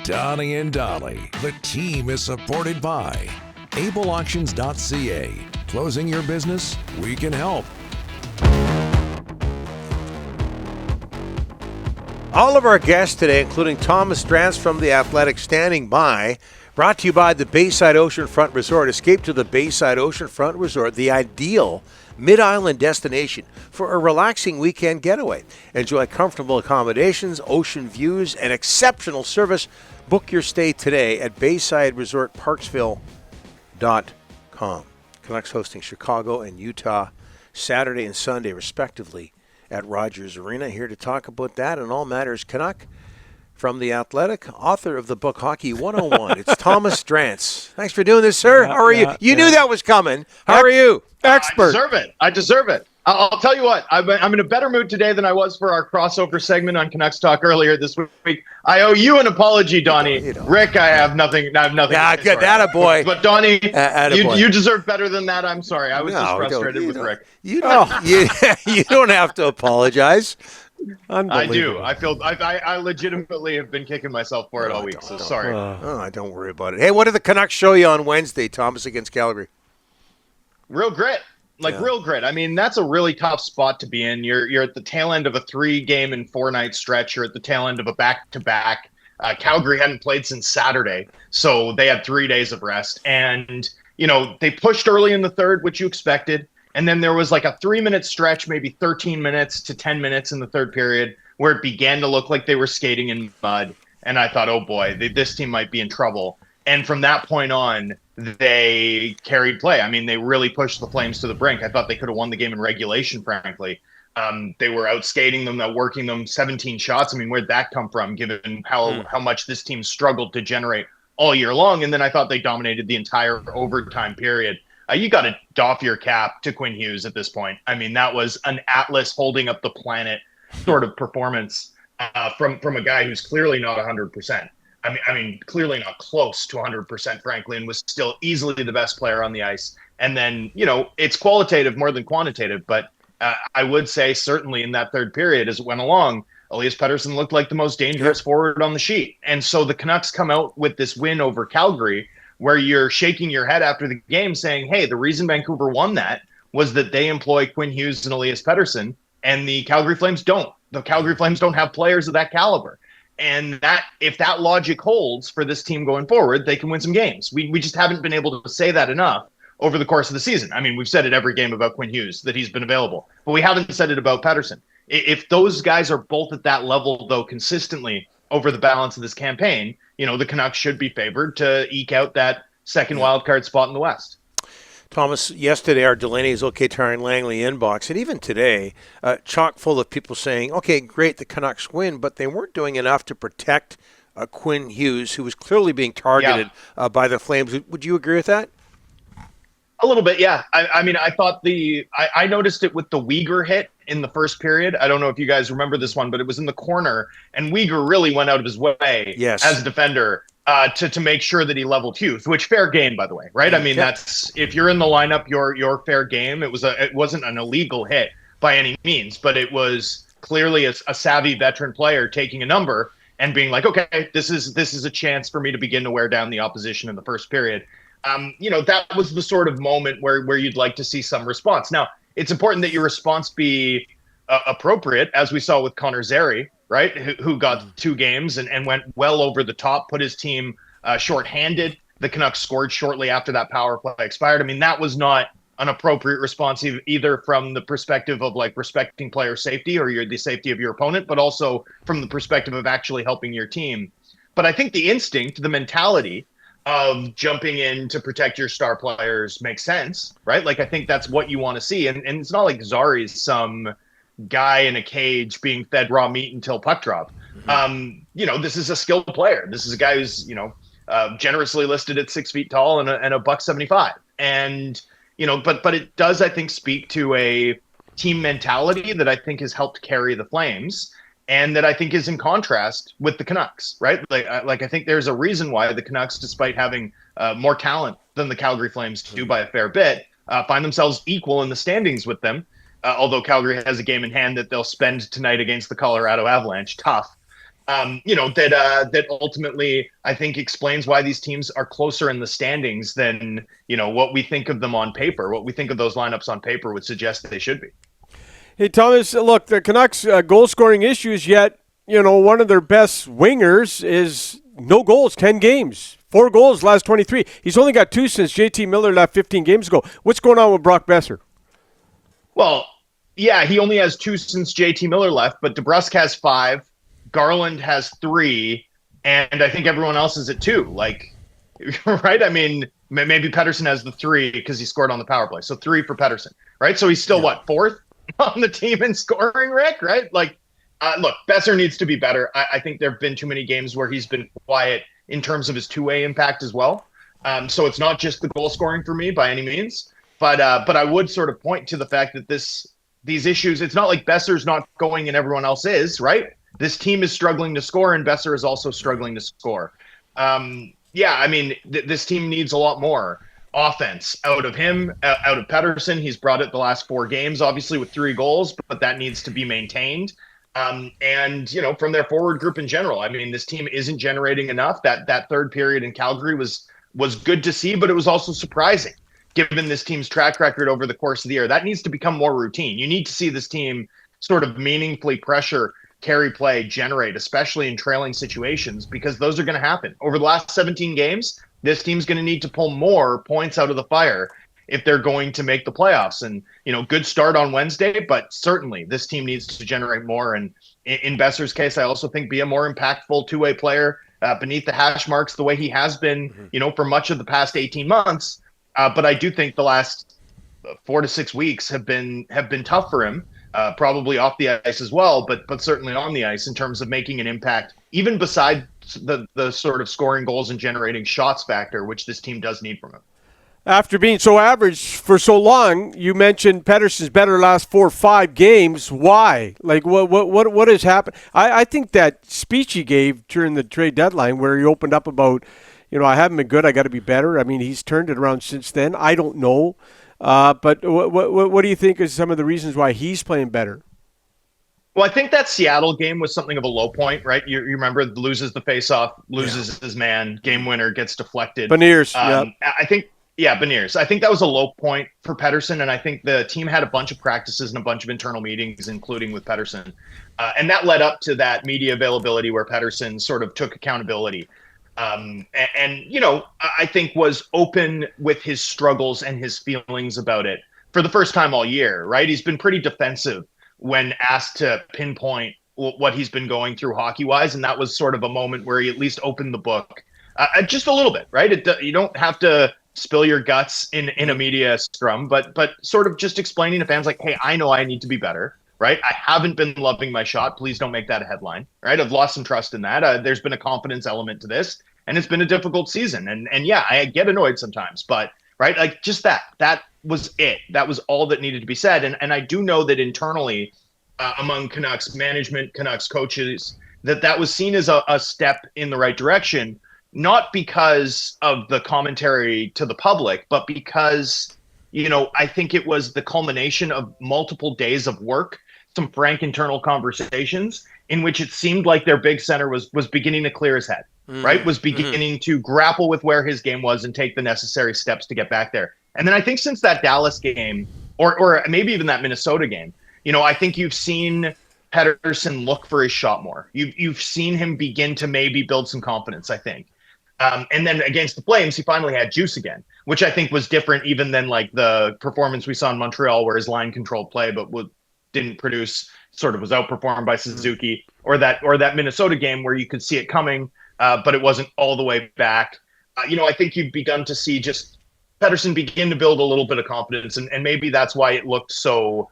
Donnie and Dolly. The team is supported by ableauctions.ca. Closing your business? We can help. All of our guests today, including Thomas Drance from The Athletic, standing by. Brought to you by the Bayside Oceanfront Resort. Escape to the Bayside Oceanfront Resort, the ideal mid-island destination for a relaxing weekend getaway. Enjoy comfortable accommodations, ocean views, and exceptional service. Book your stay today at BaysideResortParksville.com. Canucks hosting Chicago and Utah Saturday and Sunday, respectively, at Rogers Arena. Here to talk about that and all matters Canuck from The Athletic, author of the book Hockey 101. It's Thomas Drance. Thanks for doing this, sir. How are you? You knew that was coming. How are you? Expert. I deserve it. I'll tell you what, I'm in a better mood today than I was for our crossover segment on Canucks Talk earlier this week. I owe you an apology, Donnie. You don't. Rick, I have nothing. Yeah, good. Attaboy. But Donnie, Attaboy. you deserve better than that. I'm sorry. I was just frustrated with Rick. You don't have to apologize. I do. I legitimately have been kicking myself for it all week, so sorry. Don't worry about it. Hey, what did the Canucks show you on Wednesday, Thomas, against Calgary? Real grit. Real grit. I mean, that's a really tough spot to be in. You're at the tail end of a 3-game and 4-night stretch. You're at the tail end of a back-to-back. Calgary hadn't played since Saturday, so they had 3 days of rest. And, they pushed early in the third, which you expected. And then there was like a 3-minute stretch, maybe 13 minutes to 10 minutes in the third period, where it began to look like they were skating in mud. And I thought, oh boy, this team might be in trouble. And from that point on, they carried play. I mean, they really pushed the Flames to the brink. I thought they could have won the game in regulation, frankly. They were out skating them, outworking them, 17 shots. I mean, where'd that come from, given how much this team struggled to generate all year long? And then I thought they dominated the entire overtime period. You got to doff your cap to Quinn Hughes at this point. I mean, that was an Atlas holding up the planet sort of performance from a guy who's clearly not 100%. I mean, clearly not close to 100%, frankly, and was still easily the best player on the ice. And then, it's qualitative more than quantitative, but I would say certainly in that third period as it went along, Elias Pettersson looked like the most dangerous forward on the sheet. And so the Canucks come out with this win over Calgary, where you're shaking your head after the game saying, hey, the reason Vancouver won that was that they employ Quinn Hughes and Elias Pettersson, and the Calgary Flames don't. The Calgary Flames don't have players of that caliber. And that, if that logic holds for this team going forward, they can win some games. We just haven't been able to say that enough over the course of the season. I mean, we've said it every game about Quinn Hughes, that he's been available, but we haven't said it about Pettersson. If those guys are both at that level, though, consistently over the balance of this campaign, the Canucks should be favored to eke out that second wildcard spot in the West. Thomas, yesterday our Delaney's OK Tire and Langley inbox, and even today, chock full of people saying, okay, great, the Canucks win, but they weren't doing enough to protect Quinn Hughes, who was clearly being targeted by the Flames. Would you agree with that? A little bit, yeah. I mean, I thought I noticed it with the Uyghur hit in the first period. I don't know if you guys remember this one, but it was in the corner, and Uyghur really went out of his way as a defender to make sure that he leveled Hughes, which fair game, by the way, right? I mean, that's, if you're in the lineup, your fair game. It wasn't an illegal hit by any means, but it was clearly a savvy veteran player taking a number and being like, okay, this is a chance for me to begin to wear down the opposition in the first period. That was the sort of moment where you'd like to see some response. Now, it's important that your response be appropriate, as we saw with Connor Zary, right, who got 2 games and went well over the top, put his team shorthanded. The Canucks scored shortly after that power play expired. I mean, that was not an appropriate response either from the perspective of respecting player safety or the safety of your opponent, but also from the perspective of actually helping your team. But I think the instinct, the mentality of jumping in to protect your star players makes sense, right? I think that's what you want to see. And it's not like Zari's some guy in a cage being fed raw meat until puck drop. This is a skilled player. This is a guy who's, generously listed at 6 feet tall and a $175. And, but it does, I think, speak to a team mentality that I think has helped carry the Flames and that I think is in contrast with the Canucks, right? I think there's a reason why the Canucks, despite having more talent than the Calgary Flames do by a fair bit, find themselves equal in the standings with them. Although Calgary has a game in hand that they'll spend tonight against the Colorado Avalanche. Tough. that ultimately I think explains why these teams are closer in the standings than, what we think of them on paper. What we think of those lineups on paper would suggest that they should be. Hey, Thomas, look, the Canucks goal-scoring issues, yet, one of their best wingers is no goals, 10 games. 4 goals last 23. He's only got 2 since JT Miller left 15 games ago. What's going on with Brock Besser? Well, yeah, he only has 2 since JT Miller left, but DeBrusk has 5, Garland has 3, and I think everyone else is at 2. Right? I mean, maybe Pettersson has the 3 because he scored on the power play. So 3 for Pettersson, right? So he's still, 4th on the team in scoring, Rick, right? Look, Besser needs to be better. I think there have been too many games where he's been quiet in terms of his two-way impact as well. So it's not just the goal scoring for me by any means, but I would sort of point to the fact that these issues, it's not like Besser's not going and everyone else is, right? This team is struggling to score and Besser is also struggling to score. This team needs a lot more offense out of him, out of Pettersson. He's brought it the last 4 games, obviously with 3 goals, but that needs to be maintained. From their forward group in general, I mean, this team isn't generating enough. That third period in Calgary was good to see, but it was also surprising given this team's track record over the course of the year. That needs to become more routine. You need to see this team sort of meaningfully pressure, carry play, generate, especially in trailing situations, because those are going to happen. Over the last 17 games, this team's going to need to pull more points out of the fire if they're going to make the playoffs. And, good start on Wednesday, but certainly this team needs to generate more. And in Besser's case, I also think be a more impactful two-way player beneath the hash marks the way he has been, for much of the past 18 months. But I do think the last 4 to 6 weeks have been tough for him, probably off the ice as well, but certainly on the ice in terms of making an impact, even beside the sort of scoring goals and generating shots factor, which this team does need from him. After being so average for so long, you mentioned Pettersson's better last 4 or 5 games. Why? What has happened? I think that speech he gave during the trade deadline where he opened up about, I haven't been good, I got to be better. I mean, he's turned it around since then. I don't know. But what do you think is some of the reasons why he's playing better? Well, I think that Seattle game was something of a low point, right? You remember, loses the faceoff, loses his man, game winner, gets deflected. Beniers, Beniers. I think that was a low point for Pettersson, and I think the team had a bunch of practices and a bunch of internal meetings, including with Pettersson. And that led up to that media availability where Pettersson sort of took accountability. I think was open with his struggles and his feelings about it for the first time all year, right? He's been pretty defensive when asked to pinpoint what he's been going through hockey-wise, and that was sort of a moment where he at least opened the book just a little bit, right? You don't have to spill your guts in a media scrum, but sort of just explaining to fans like, hey, I know I need to be better, right? I haven't been loving my shot. Please don't make that a headline, right? I've lost some trust in that. There's been a confidence element to this, and it's been a difficult season. And yeah, I get annoyed sometimes, but right, like just that was it. That was all that needed to be said. And I do know that internally among Canucks management, Canucks coaches, that was seen as a step in the right direction, not because of the commentary to the public, but because, I think it was the culmination of multiple days of work, some frank internal conversations in which it seemed like their big center was beginning to clear his head, right? Was beginning to grapple with where his game was and take the necessary steps to get back there. And then I think since that Dallas game, or maybe even that Minnesota game, I think you've seen Pettersson look for his shot more. You've seen him begin to maybe build some confidence, I think. And then against the Flames, he finally had juice again, which I think was different even than like the performance we saw in Montreal where his line controlled play, but didn't produce, sort of was outperformed by Suzuki, or that Minnesota game where you could see it coming, but it wasn't all the way back. I think you've begun to see just Pettersson begin to build a little bit of confidence, and maybe that's why it looked so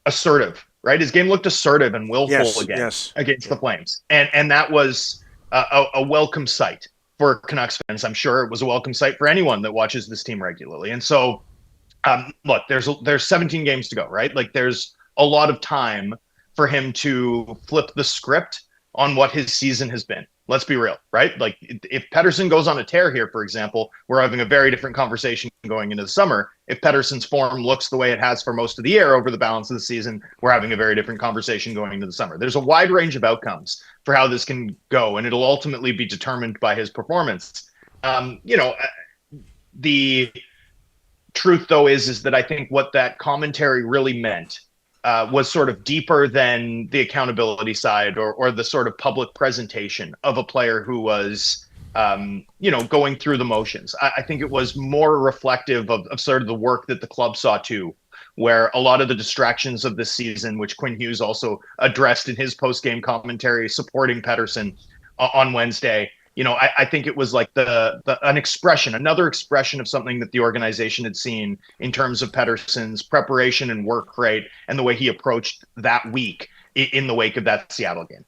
assertive, right? His game looked assertive and willful against the Flames. And that was a welcome sight for Canucks fans. I'm sure it was a welcome sight for anyone that watches this team regularly. And so, look, there's 17 games to go, right? Like there's a lot of time for him to flip the script on what his season has been. Let's be real, right? Like if Pettersson goes on a tear here, for example, we're having a very different conversation going into the summer. If Pettersson's form looks the way it has for most of the year over the balance of the season, we're having a very different conversation going into the summer. There's a wide range of outcomes for how this can go, and it'll ultimately be determined by his performance. The truth, though, is that I think what that commentary really meant was sort of deeper than the accountability side or the sort of public presentation of a player who was, going through the motions. I think it was more reflective of sort of the work that the club saw too, where a lot of the distractions of this season, which Quinn Hughes also addressed in his post-game commentary supporting Pettersson on Wednesday, I think it was like another expression of something that the organization had seen in terms of Pettersson's preparation and work rate and the way he approached that week in the wake of that Seattle game.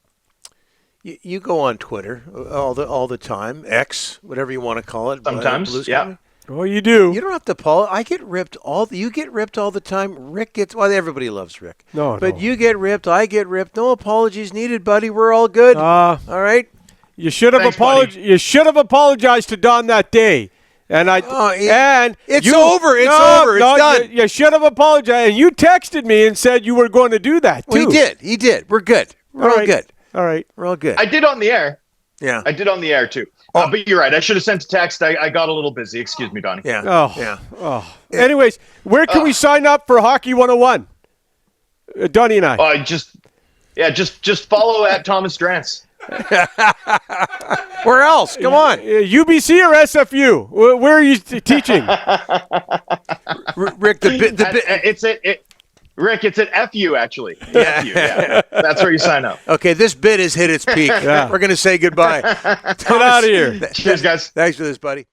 You go on Twitter all the time, X, whatever you want to call it. Sometimes, yeah. Oh, you do. You don't have to apologize. I get ripped you get ripped all the time. Rick gets, everybody loves Rick. But you get ripped, I get ripped. No apologies needed, buddy. We're all good. All right. You should have apologized. You should have apologized to Don that day. And it's over. It's over. It's done. You should have apologized. And you texted me and said you were going to do that too. Well, he did. We're good. We're all good. All right. We're all good. I did on the air. Yeah. I did on the air too. But you're right. I should have sent a text. I got a little busy. Excuse me, Donnie. Yeah. Yeah. Oh. Anyways, where can we sign up for Hockey 101? Donnie and I. Just follow at Thomas Drance. Where else? Come on. UBC or SFU? Where are you teaching? Rick, Rick, it's at FU, actually. Yeah. FU, yeah. That's where you sign up. Okay, this bit has hit its peak. We're going to say goodbye. Get out of here. Cheers, guys. Thanks for this, buddy.